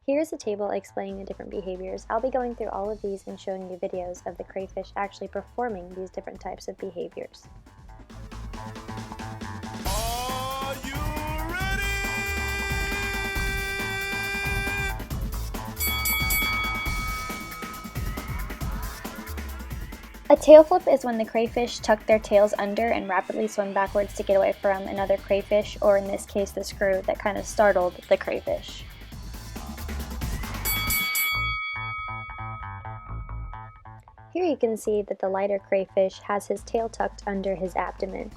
Here's a table explaining the different behaviors. I'll be going through all of these and showing you videos of the crayfish actually performing these different types of behaviors. Are you ready? A tail flip is when the crayfish tuck their tails under and rapidly swim backwards to get away from another crayfish, or in this case the screw that kind of startled the crayfish. Here you can see that the lighter crayfish has his tail tucked under his abdomen.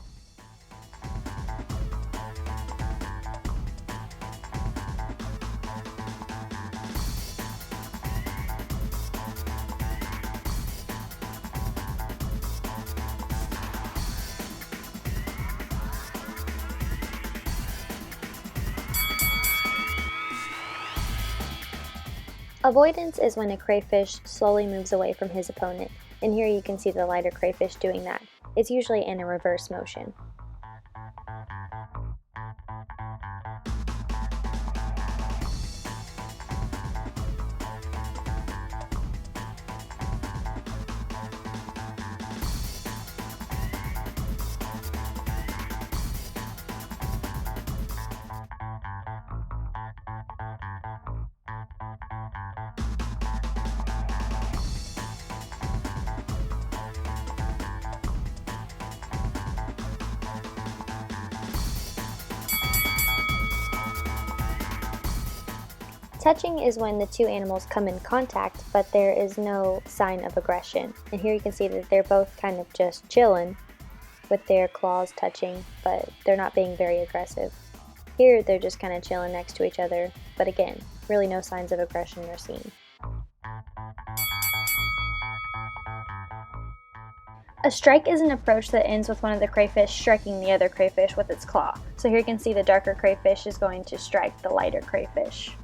Avoidance is when a crayfish slowly moves away from his opponent, and here you can see the lighter crayfish doing that. It's usually in a reverse motion. Touching is when the two animals come in contact, but there is no sign of aggression. And here you can see that they're both kind of just chilling with their claws touching, but they're not being very aggressive. Here they're just kind of chilling next to each other, but again, really no signs of aggression are seen. A strike is an approach that ends with one of the crayfish striking the other crayfish with its claw. So here you can see the darker crayfish is going to strike the lighter crayfish.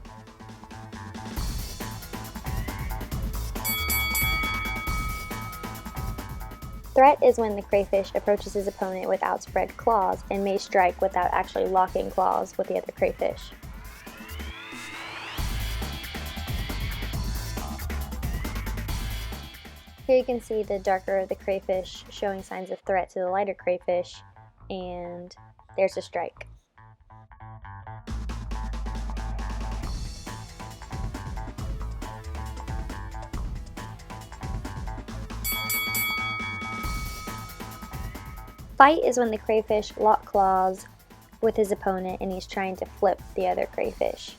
Threat is when the crayfish approaches his opponent with outspread claws and may strike without actually locking claws with the other crayfish. Here you can see the darker the crayfish showing signs of threat to the lighter crayfish, and there's a strike. Fight is when the crayfish lock claws with his opponent and he's trying to flip the other crayfish.